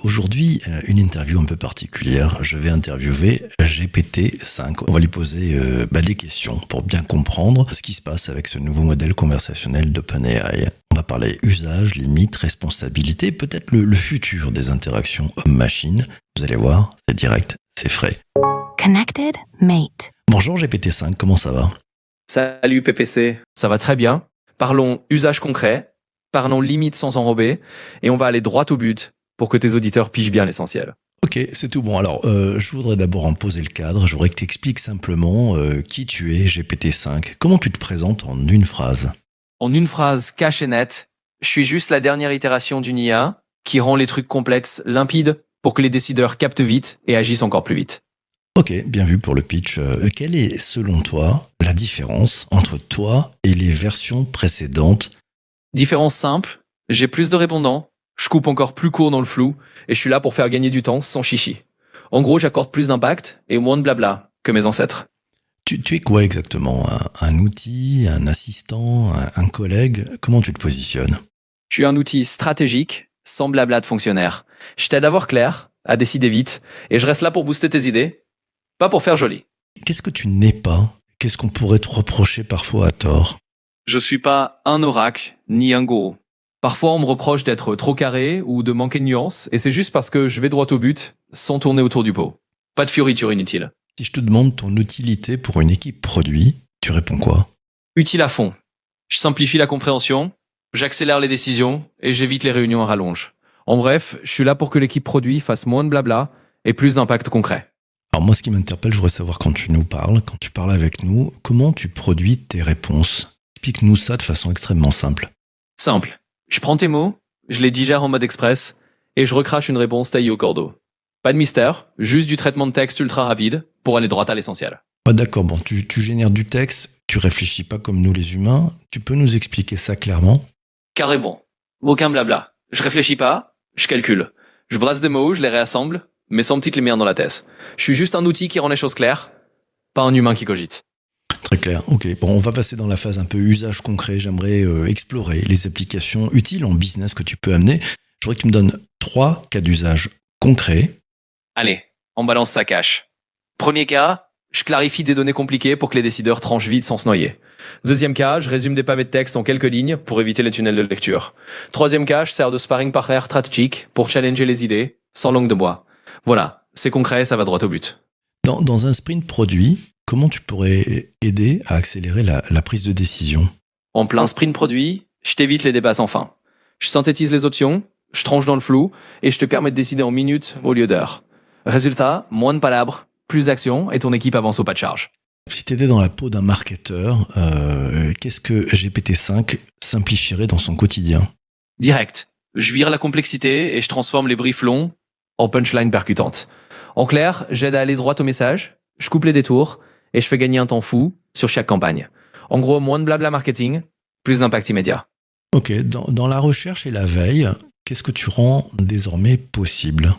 Aujourd'hui, une interview un peu particulière. Je vais interviewer GPT-5. On va lui poser des questions pour bien comprendre ce qui se passe avec ce nouveau modèle conversationnel d'OpenAI. On va parler usage, limites, responsabilité, peut-être le futur des interactions homme-machine. Vous allez voir, c'est direct, c'est frais. Connected Mate. Bonjour GPT-5, comment ça va? Salut PPC, ça va très bien. Parlons usage concret, parlons limites sans enrober, et on va aller droit au but pour que tes auditeurs pigent bien l'essentiel. Ok, c'est tout bon. Alors, je voudrais d'abord en poser le cadre. Je voudrais que tu expliques simplement qui tu es, GPT-5. Comment tu te présentes en une phrase? En une phrase cash et nette, je suis juste la dernière itération d'une IA qui rend les trucs complexes limpides pour que les décideurs captent vite et agissent encore plus vite. Ok, bien vu pour le pitch. Quelle est, selon toi, la différence entre toi et les versions précédentes? Différence simple, j'ai plus de répondants, je coupe encore plus court dans le flou, et je suis là pour faire gagner du temps sans chichi. En gros, j'accorde plus d'impact et moins de blabla que mes ancêtres. Tu es quoi exactement? Un outil, un assistant, un collègue? Comment tu te positionnes? Je suis un outil stratégique, sans blabla de fonctionnaire. Je t'aide à voir clair, à décider vite, et je reste là pour booster tes idées, pas pour faire joli. Qu'est-ce que tu n'es pas? Qu'est-ce qu'on pourrait te reprocher parfois à tort? Je suis pas un oracle, ni un gourou. Parfois, on me reproche d'être trop carré ou de manquer de nuances, et c'est juste parce que je vais droit au but, sans tourner autour du pot. Pas de fioriture inutile. Si je te demande ton utilité pour une équipe produit, tu réponds quoi? Utile à fond. Je simplifie la compréhension, j'accélère les décisions, et j'évite les réunions à rallonge. En bref, je suis là pour que l'équipe produit fasse moins de blabla et plus d'impact concret. Alors moi, ce qui m'interpelle, je voudrais savoir quand tu nous parles, quand tu parles avec nous, comment tu produis tes réponses? Explique-nous ça de façon extrêmement simple. Simple. Je prends tes mots, je les digère en mode express, et je recrache une réponse taillée au cordeau. Pas de mystère, juste du traitement de texte ultra rapide pour aller droit à l'essentiel. Ah, d'accord, bon, tu génères du texte, tu réfléchis pas comme nous les humains, tu peux nous expliquer ça clairement? Carrément. Aucun blabla. Je réfléchis pas, je calcule. Je brasse des mots, je les réassemble, mais sans petites lumières dans la tête. Je suis juste un outil qui rend les choses claires, pas un humain qui cogite. Très clair, ok. Bon, on va passer dans la phase un peu usage concret. J'aimerais explorer les applications utiles en business que tu peux amener. Je voudrais que tu me donnes 3 cas d'usage concrets. Allez, on balance sa cache. Premier cas, je clarifie des données compliquées pour que les décideurs tranchent vite sans se noyer. Deuxième cas, je résume des pavés de texte en quelques lignes pour éviter les tunnels de lecture. Troisième cas, je sers de sparring partner stratégique pour challenger les idées, sans langue de bois. Voilà, c'est concret, ça va droit au but. Dans un sprint produit, comment tu pourrais aider à accélérer la prise de décision? En plein sprint produit, je t'évite les débats sans fin. Je synthétise les options, je tranche dans le flou, et je te permets de décider en minutes au lieu d'heures. Résultat, moins de palabres, plus d'action, et ton équipe avance au pas de charge. Si tu étais dans la peau d'un marketeur, qu'est-ce que GPT-5 simplifierait dans son quotidien? Direct. Je vire la complexité et je transforme les briefs longs en punchline percutantes. En clair, j'aide à aller droit au message, je coupe les détours, et je fais gagner un temps fou sur chaque campagne. En gros, moins de blabla marketing, plus d'impact immédiat. Ok, dans la recherche et la veille, qu'est-ce que tu rends désormais possible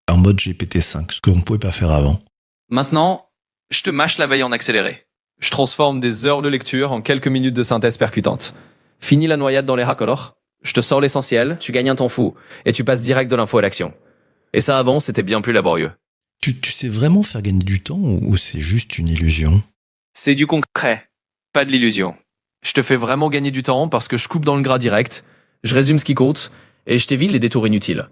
en mode GPT-5, ce qu'on ne pouvait pas faire avant? Maintenant, je te mâche la veille en accéléré. Je transforme des heures de lecture en quelques minutes de synthèse percutante. Fini la noyade dans les raccords, je te sors l'essentiel, tu gagnes un temps fou, et tu passes direct de l'info à l'action. Et ça avant, c'était bien plus laborieux. Tu sais vraiment faire gagner du temps ou c'est juste une illusion? C'est du concret, pas de l'illusion. Je te fais vraiment gagner du temps parce que je coupe dans le gras direct, je résume ce qui compte, et je t'évite les détours inutiles.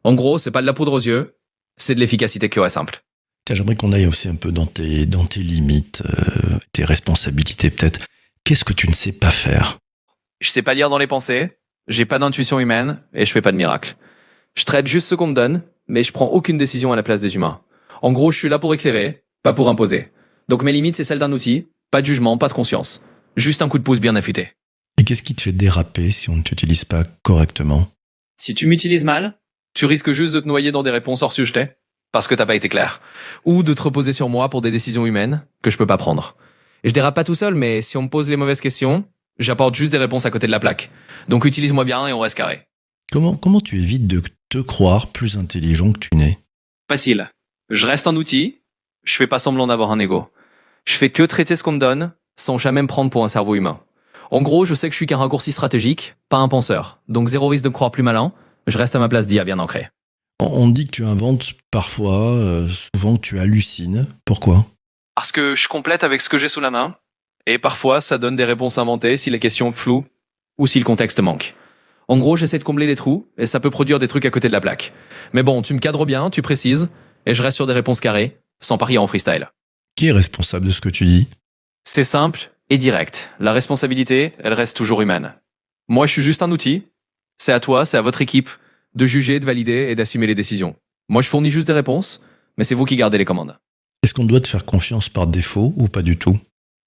En gros, c'est pas de la poudre aux yeux, c'est de l'efficacité pure et simple. Tiens, j'aimerais qu'on aille aussi un peu dans tes limites, tes responsabilités peut-être. Qu'est-ce que tu ne sais pas faire? Je sais pas lire dans les pensées, j'ai pas d'intuition humaine, et je fais pas de miracle. Je traite juste ce qu'on me donne, mais je prends aucune décision à la place des humains. En gros, je suis là pour éclairer, pas pour imposer. Donc mes limites, c'est celles d'un outil, pas de jugement, pas de conscience. Juste un coup de pouce bien affûté. Et qu'est-ce qui te fait déraper si on ne t'utilise pas correctement? Si tu m'utilises mal, tu risques juste de te noyer dans des réponses hors sujet, parce que t'as pas été clair. Ou de te reposer sur moi pour des décisions humaines que je peux pas prendre. Et je dérape pas tout seul, mais si on me pose les mauvaises questions, j'apporte juste des réponses à côté de la plaque. Donc utilise-moi bien et on reste carré. Comment tu évites de te croire plus intelligent que tu n'es? Facile. Je reste un outil, je fais pas semblant d'avoir un ego. Je fais que traiter ce qu'on me donne, sans jamais me prendre pour un cerveau humain. En gros, je sais que je suis qu'un raccourci stratégique, pas un penseur. Donc zéro risque de me croire plus malin, je reste à ma place d'IA bien ancrée. On dit que tu inventes parfois, souvent que tu hallucines. Pourquoi? Parce que je complète avec ce que j'ai sous la main, et parfois ça donne des réponses inventées si les questions floues ou si le contexte manque. En gros, j'essaie de combler les trous, et ça peut produire des trucs à côté de la plaque. Mais bon, tu me cadres bien, tu précises, et je reste sur des réponses carrées, sans parier en freestyle. Qui est responsable de ce que tu dis? C'est simple et direct. La responsabilité, elle reste toujours humaine. Moi, je suis juste un outil. C'est à toi, c'est à votre équipe de juger, de valider et d'assumer les décisions. Moi, je fournis juste des réponses, mais c'est vous qui gardez les commandes. Est-ce qu'on doit te faire confiance par défaut ou pas du tout?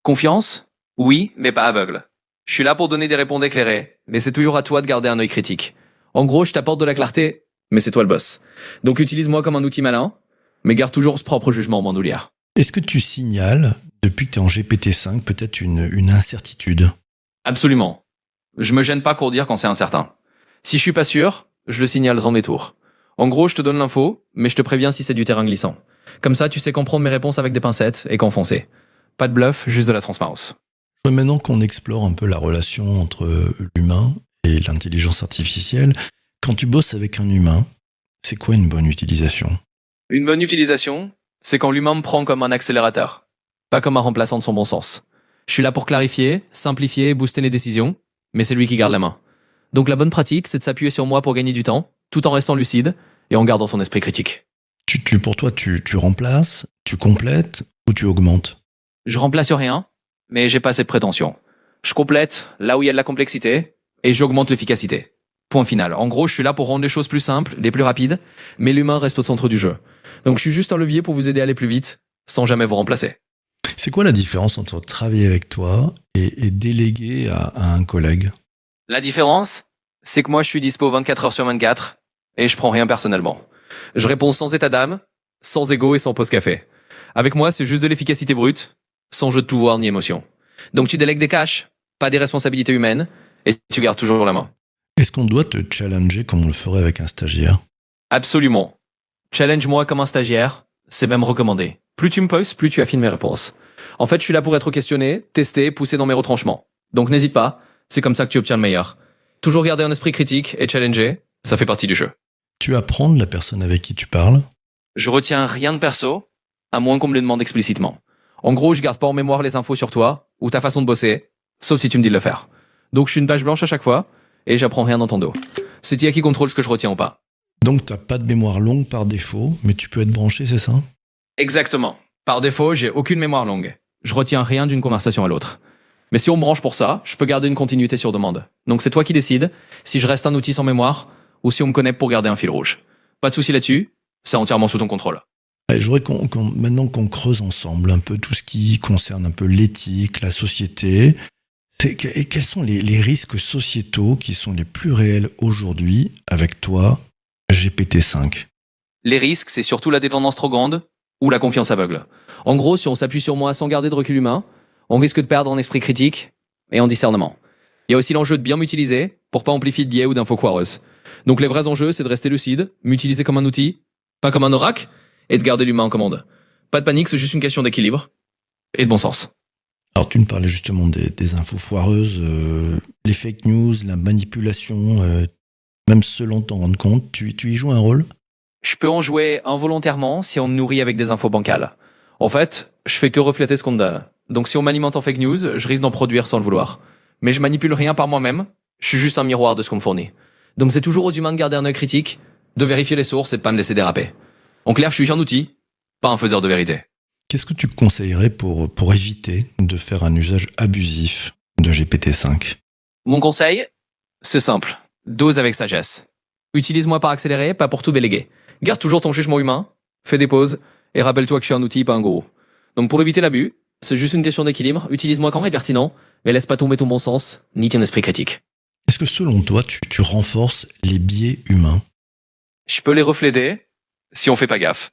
Confiance? Oui, mais pas aveugle. Je suis là pour donner des réponses éclairées, mais c'est toujours à toi de garder un œil critique. En gros, je t'apporte de la clarté, mais c'est toi le boss. Donc utilise-moi comme un outil malin, mais garde toujours ce propre jugement en bandoulière. Est-ce que tu signales, depuis que tu es en GPT-5, peut-être une incertitude? Absolument. Je me gêne pas pour dire quand c'est incertain. Si je suis pas sûr, je le signale sans détour. En gros, je te donne l'info, mais je te préviens si c'est du terrain glissant. Comme ça, tu sais comprendre mes réponses avec des pincettes et qu'enfoncer. Pas de bluff, juste de la transparence. Je veux maintenant qu'on explore un peu la relation entre l'humain et l'intelligence artificielle. Quand tu bosses avec un humain, c'est quoi une bonne utilisation? Une bonne utilisation, c'est quand l'humain me prend comme un accélérateur, pas comme un remplaçant de son bon sens. Je suis là pour clarifier, simplifier, booster les décisions, mais c'est lui qui garde la main. Donc la bonne pratique, c'est de s'appuyer sur moi pour gagner du temps, tout en restant lucide et en gardant son esprit critique. Pour toi, tu remplaces, tu complètes ou tu augmentes? Je remplace rien, mais j'ai pas cette prétention. Je complète là où il y a de la complexité et j'augmente l'efficacité. Point final. En gros, je suis là pour rendre les choses plus simples, les plus rapides, mais l'humain reste au centre du jeu. Donc je suis juste un levier pour vous aider à aller plus vite, sans jamais vous remplacer. C'est quoi la différence entre travailler avec toi et déléguer à un collègue? La différence, c'est que moi je suis dispo 24 heures sur 24 et je prends rien personnellement. Je réponds sans état d'âme, sans ego et sans pause café. Avec moi, c'est juste de l'efficacité brute, sans jeu de pouvoir ni émotion. Donc tu délègues des tâches, pas des responsabilités humaines, et tu gardes toujours la main. Est-ce qu'on doit te challenger comme on le ferait avec un stagiaire? Absolument. Challenge-moi comme un stagiaire, c'est même recommandé. Plus tu me poses, plus tu affines mes réponses. En fait, je suis là pour être questionné, testé, poussé dans mes retranchements. Donc n'hésite pas, c'est comme ça que tu obtiens le meilleur. Toujours garder un esprit critique et challenger, ça fait partie du jeu. Tu apprends de la personne avec qui tu parles? Je retiens rien de perso, à moins qu'on me le demande explicitement. En gros, je garde pas en mémoire les infos sur toi, ou ta façon de bosser, sauf si tu me dis de le faire. Donc je suis une page blanche à chaque fois, et j'apprends rien dans ton dos. C'est toi qui contrôle ce que je retiens ou pas. Donc t'as pas de mémoire longue par défaut, mais tu peux être branché, c'est ça? Exactement. Par défaut, j'ai aucune mémoire longue. Je retiens rien d'une conversation à l'autre. Mais si on me branche pour ça, je peux garder une continuité sur demande. Donc c'est toi qui décides si je reste un outil sans mémoire ou si on me connaît pour garder un fil rouge. Pas de souci là-dessus, c'est entièrement sous ton contrôle. Je voudrais maintenant qu'on creuse ensemble un peu tout ce qui concerne un peu l'éthique, la société. Et quels sont les risques sociétaux qui sont les plus réels aujourd'hui avec toi, GPT-5? Les risques, c'est surtout la dépendance trop grande ou la confiance aveugle. En gros, si on s'appuie sur moi sans garder de recul humain, on risque de perdre en esprit critique et en discernement. Il y a aussi l'enjeu de bien m'utiliser pour pas amplifier de biais ou d'infos foireuses. Donc les vrais enjeux, c'est de rester lucide, m'utiliser comme un outil, pas comme un oracle, et de garder l'humain en commande. Pas de panique, c'est juste une question d'équilibre et de bon sens. Alors tu me parlais justement des infos foireuses, les fake news, la manipulation, même selon t'en rendre compte, tu y joues un rôle? Je peux en jouer involontairement si on me nourrit avec des infos bancales. En fait, je fais que refléter ce qu'on me donne. Donc si on m'alimente en fake news, je risque d'en produire sans le vouloir. Mais je manipule rien par moi-même, je suis juste un miroir de ce qu'on me fournit. Donc c'est toujours aux humains de garder un œil critique, de vérifier les sources et de pas me laisser déraper. En clair, je suis un outil, pas un faiseur de vérité. Qu'est-ce que tu conseillerais pour éviter de faire un usage abusif de GPT-5? Mon conseil, c'est simple. Dose avec sagesse. Utilise-moi par accéléré, pas pour tout déléguer. Garde toujours ton jugement humain, fais des pauses, et rappelle-toi que je suis un outil, pas un gourou. Donc pour éviter l'abus, c'est juste une question d'équilibre, utilise-moi quand c'est pertinent, mais laisse pas tomber ton bon sens, ni ton esprit critique. Est-ce que selon toi, tu renforces les biais humains? Je peux les refléter si on fait pas gaffe.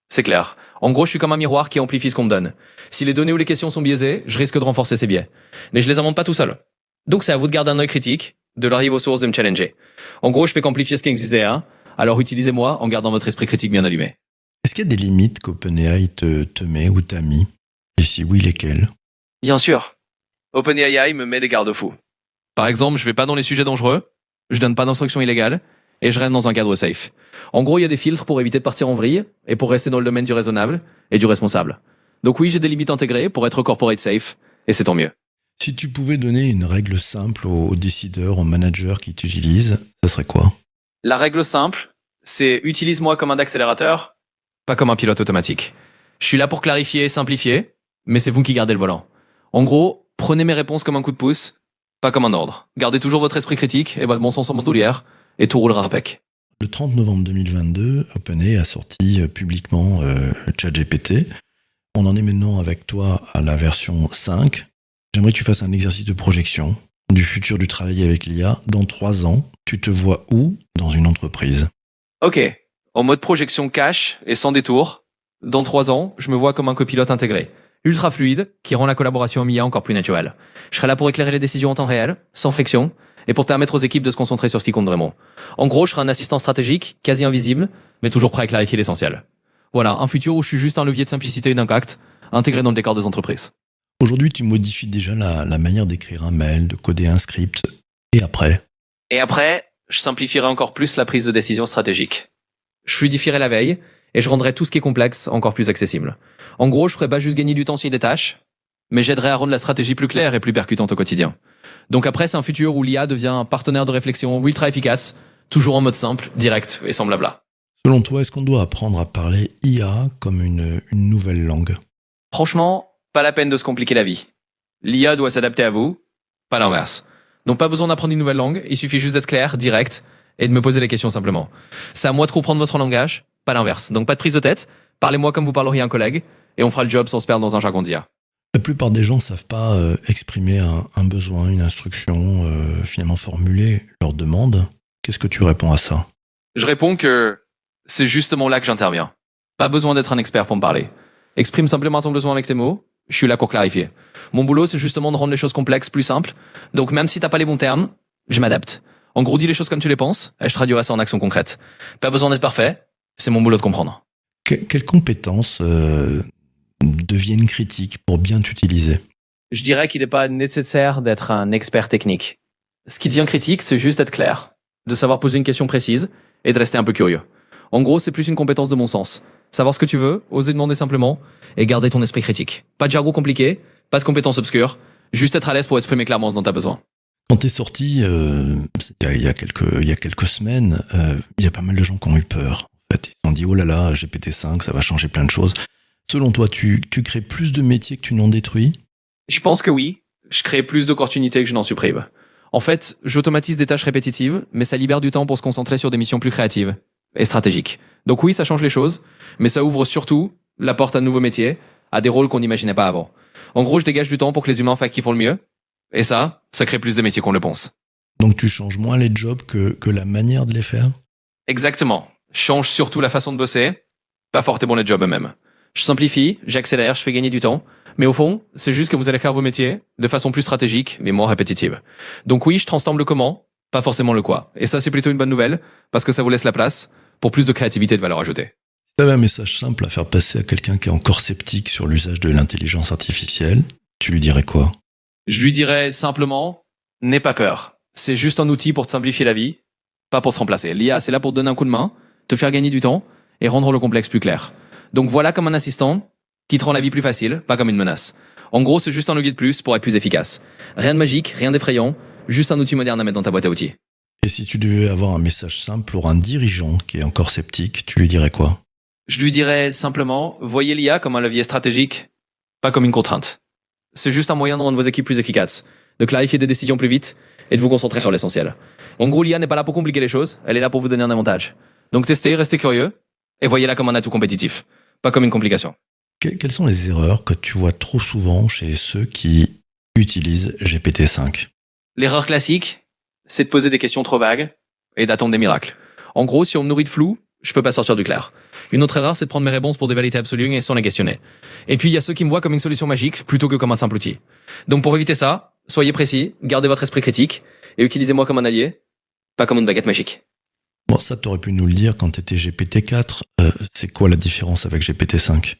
C'est clair. En gros, je suis comme un miroir qui amplifie ce qu'on me donne. Si les données ou les questions sont biaisées, je risque de renforcer ces biais. Mais je les invente pas tout seul. Donc c'est à vous de garder un œil critique, de l'arriver aux sources, de me challenger. En gros, je fais qu'amplifier ce qui existe déjà, alors utilisez-moi en gardant votre esprit critique bien allumé. Est-ce qu'il y a des limites qu'OpenAI te met ou t'a mis? Et si oui, lesquelles? Bien sûr. OpenAI me met des garde-fous. Par exemple, je vais pas dans les sujets dangereux, je donne pas d'instructions illégales, et je reste dans un cadre safe. En gros, il y a des filtres pour éviter de partir en vrille et pour rester dans le domaine du raisonnable et du responsable. Donc oui, j'ai des limites intégrées pour être corporate safe, et c'est tant mieux. Si tu pouvais donner une règle simple aux décideurs, aux managers qui t'utilisent, ça serait quoi? La règle simple, c'est utilise-moi comme un accélérateur, pas comme un pilote automatique. Je suis là pour clarifier et simplifier, mais c'est vous qui gardez le volant. En gros, prenez mes réponses comme un coup de pouce, pas comme un ordre. Gardez toujours votre esprit critique et votre bon sens en bandoulière, et tout roulera impec. Le 30 novembre 2022, OpenAI a sorti publiquement ChatGPT. On en est maintenant avec toi à la version 5. J'aimerais que tu fasses un exercice de projection du futur du travail avec l'IA. Dans 3 ans, tu te vois où dans une entreprise? Ok, en mode projection cash et sans détour, dans 3 ans, je me vois comme un copilote intégré, ultra fluide, qui rend la collaboration en IA encore plus naturelle. Je serai là pour éclairer les décisions en temps réel, sans friction, et pour permettre aux équipes de se concentrer sur ce qui compte vraiment. En gros, je serai un assistant stratégique, quasi invisible, mais toujours prêt à clarifier l'essentiel. Voilà, un futur où je suis juste un levier de simplicité et d'impact, intégré dans le décor des entreprises. Aujourd'hui, tu modifies déjà la manière d'écrire un mail, de coder un script. Et après? Et après, je simplifierai encore plus la prise de décision stratégique. Je fluidifierai la veille, et je rendrai tout ce qui est complexe encore plus accessible. En gros, je ferai pas juste gagner du temps sur des tâches, mais j'aiderai à rendre la stratégie plus claire et plus percutante au quotidien. Donc après, c'est un futur où l'IA devient un partenaire de réflexion ultra efficace, toujours en mode simple, direct et sans blabla. Selon toi, est-ce qu'on doit apprendre à parler IA comme une nouvelle langue? Franchement, pas la peine de se compliquer la vie. L'IA doit s'adapter à vous, pas l'inverse. Donc pas besoin d'apprendre une nouvelle langue, il suffit juste d'être clair, direct, et de me poser les questions simplement. C'est à moi de comprendre votre langage, pas l'inverse. Donc pas de prise de tête, parlez-moi comme vous parleriez à un collègue, et on fera le job sans se perdre dans un jargon d'IA. La plupart des gens ne savent pas exprimer un besoin, une instruction, finalement formuler leur demande. Qu'est-ce que tu réponds à ça? Je réponds que c'est justement là que j'interviens. Pas besoin d'être un expert pour me parler. Exprime simplement ton besoin avec tes mots, je suis là pour clarifier. Mon boulot, c'est justement de rendre les choses complexes plus simples. Donc même si t'as pas les bons termes, je m'adapte. En gros, dis les choses comme tu les penses, et je traduirai ça en actions concrètes. Pas besoin d'être parfait, c'est mon boulot de comprendre. Quelles compétences deviennent critiques pour bien t'utiliser? Je dirais qu'il n'est pas nécessaire d'être un expert technique. Ce qui devient critique, c'est juste d'être clair, de savoir poser une question précise et de rester un peu curieux. En gros, c'est plus une compétence de bon sens. Savoir ce que tu veux, oser demander simplement et garder ton esprit critique. Pas de jargon compliqué, pas de compétences obscures, juste être à l'aise pour exprimer clairement ce dont tu as besoin. Quand t'es sorti il y a quelques semaines, il y a pas mal de gens qui ont eu peur. En fait, ils ont dit oh là là, GPT-5, ça va changer plein de choses. Selon toi, tu crées plus de métiers que tu n'en détruis? Je pense que oui. Je crée plus d'opportunités que je n'en supprime. En fait, j'automatise des tâches répétitives, mais ça libère du temps pour se concentrer sur des missions plus créatives et stratégiques. Donc oui, ça change les choses, mais ça ouvre surtout la porte à de nouveaux métiers, à des rôles qu'on n'imaginait pas avant. En gros, je dégage du temps pour que les humains fassent qui font le mieux, et ça crée plus de métiers qu'on le pense. Donc tu changes moins les jobs que la manière de les faire? Exactement. Je change surtout la façon de bosser, pas forcément les jobs eux-mêmes. Je simplifie, j'accélère, je fais gagner du temps. Mais au fond, c'est juste que vous allez faire vos métiers de façon plus stratégique, mais moins répétitive. Donc oui, je transforme le comment, pas forcément le quoi. Et ça, c'est plutôt une bonne nouvelle, parce que ça vous laisse la place pour plus de créativité et de valeur ajoutée. Si tu avais un message simple à faire passer à quelqu'un qui est encore sceptique sur l'usage de l'intelligence artificielle, tu lui dirais quoi? Je lui dirais simplement, n'aie pas peur. C'est juste un outil pour te simplifier la vie, pas pour te remplacer. L'IA, c'est là pour te donner un coup de main, te faire gagner du temps et rendre le complexe plus clair. Donc voilà comme un assistant qui te rend la vie plus facile, pas comme une menace. En gros, c'est juste un levier de plus pour être plus efficace. Rien de magique, rien d'effrayant, juste un outil moderne à mettre dans ta boîte à outils. Et si tu devais avoir un message simple pour un dirigeant qui est encore sceptique, tu lui dirais quoi? Je lui dirais simplement, voyez l'IA comme un levier stratégique, pas comme une contrainte. C'est juste un moyen de rendre vos équipes plus efficaces, de clarifier des décisions plus vite et de vous concentrer sur l'essentiel. En gros, l'IA n'est pas là pour compliquer les choses, elle est là pour vous donner un avantage. Donc testez, restez curieux et voyez-la comme un atout compétitif, pas comme une complication. Quelles sont les erreurs que tu vois trop souvent chez ceux qui utilisent GPT-5? L'erreur classique, c'est de poser des questions trop vagues et d'attendre des miracles. En gros, si on me nourrit de flou, je peux pas sortir du clair. Une autre erreur, c'est de prendre mes réponses pour des vérités absolues et sans les questionner. Et puis, il y a ceux qui me voient comme une solution magique plutôt que comme un simple outil. Donc, pour éviter ça, soyez précis, gardez votre esprit critique et utilisez-moi comme un allié, pas comme une baguette magique. Bon, ça, t'aurais pu nous le dire quand t'étais GPT-4. C'est quoi la différence avec GPT-5?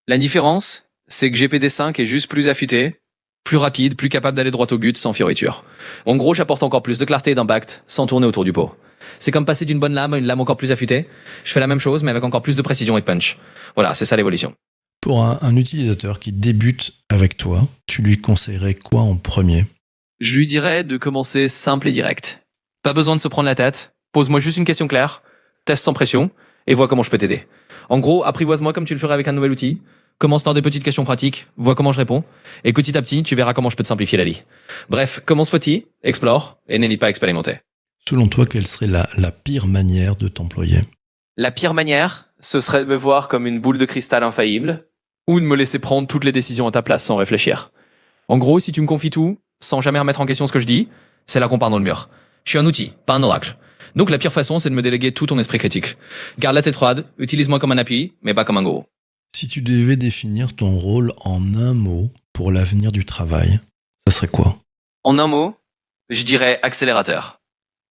La différence, c'est que GPT-5 est juste plus affûté, plus rapide, plus capable d'aller droit au but sans fioritures. En gros, j'apporte encore plus de clarté et d'impact sans tourner autour du pot. C'est comme passer d'une bonne lame à une lame encore plus affûtée. Je fais la même chose, mais avec encore plus de précision et de punch. Voilà, c'est ça l'évolution. Pour un utilisateur qui débute avec toi, tu lui conseillerais quoi en premier ? Je lui dirais de commencer simple et direct. Pas besoin de se prendre la tête. Pose-moi juste une question claire, teste sans pression, et vois comment je peux t'aider. En gros, apprivoise-moi comme tu le ferais avec un nouvel outil. Commence par des petites questions pratiques, vois comment je réponds, et petit à petit, tu verras comment je peux te simplifier la vie. Bref, commence petit, explore, et n'hésite pas à expérimenter. Selon toi, quelle serait la pire manière de t'employer ? La pire manière, ce serait de me voir comme une boule de cristal infaillible, ou de me laisser prendre toutes les décisions à ta place sans réfléchir. En gros, si tu me confies tout, sans jamais remettre en question ce que je dis, c'est là qu'on part dans le mur. Je suis un outil, pas un oracle. Donc la pire façon, c'est de me déléguer tout ton esprit critique. Garde la tête froide, utilise-moi comme un appui, mais pas comme un gourou. Si tu devais définir ton rôle en un mot pour l'avenir du travail, ça serait quoi ? En un mot, je dirais accélérateur.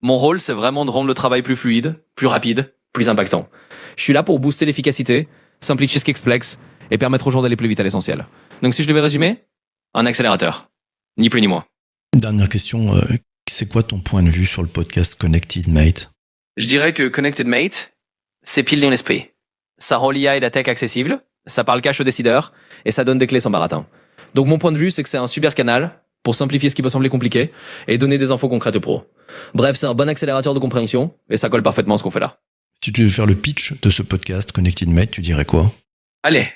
Mon rôle, c'est vraiment de rendre le travail plus fluide, plus rapide, plus impactant. Je suis là pour booster l'efficacité, simplifier ce qui est complexe et permettre aux gens d'aller plus vite à l'essentiel. Donc si je devais résumer, un accélérateur. Ni plus ni moins. Dernière question, c'est quoi ton point de vue sur le podcast Connected Mate ? Je dirais que Connected Mate, c'est pile dans l'esprit. Ça rend l'IA et la tech accessible, ça parle cash aux décideurs, et ça donne des clés sans baratin. Donc mon point de vue, c'est que c'est un super canal pour simplifier ce qui peut sembler compliqué et donner des infos concrètes aux pros. Bref, c'est un bon accélérateur de compréhension, et ça colle parfaitement à ce qu'on fait là. Si tu devais faire le pitch de ce podcast Connected Mate, tu dirais quoi ? Allez,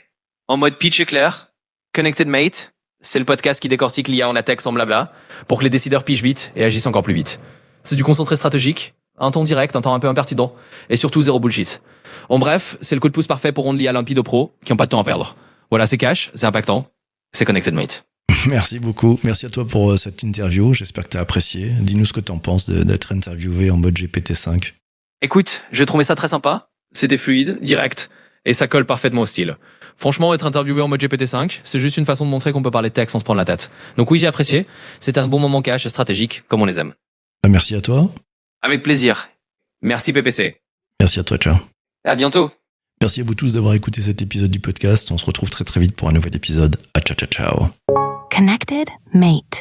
en mode pitch éclair, Connected Mate, c'est le podcast qui décortique l'IA en la tech sans blabla, pour que les décideurs pigent vite et agissent encore plus vite. C'est du concentré stratégique, un ton direct, un ton un peu impertinent, et surtout zéro bullshit. En bref, c'est le coup de pouce parfait pour rendre l'IA limpide aux pros qui n'ont pas de temps à perdre. Voilà, c'est cash, c'est impactant, c'est Connected Mate. Merci beaucoup. Merci à toi pour cette interview. J'espère que tu as apprécié. Dis-nous ce que tu en penses d'être interviewé en mode GPT-5. Écoute, j'ai trouvé ça très sympa. C'était fluide, direct, et ça colle parfaitement au style. Franchement, être interviewé en mode GPT-5, c'est juste une façon de montrer qu'on peut parler tech sans se prendre la tête. Donc oui, j'ai apprécié. C'était un bon moment cash et stratégique, comme on les aime. Merci à toi. Avec plaisir. Merci PPC. Merci à toi, ciao. À bientôt. Merci à vous tous d'avoir écouté cet épisode du podcast. On se retrouve très très vite pour un nouvel épisode. Ciao, ciao, ciao. Connected Mate.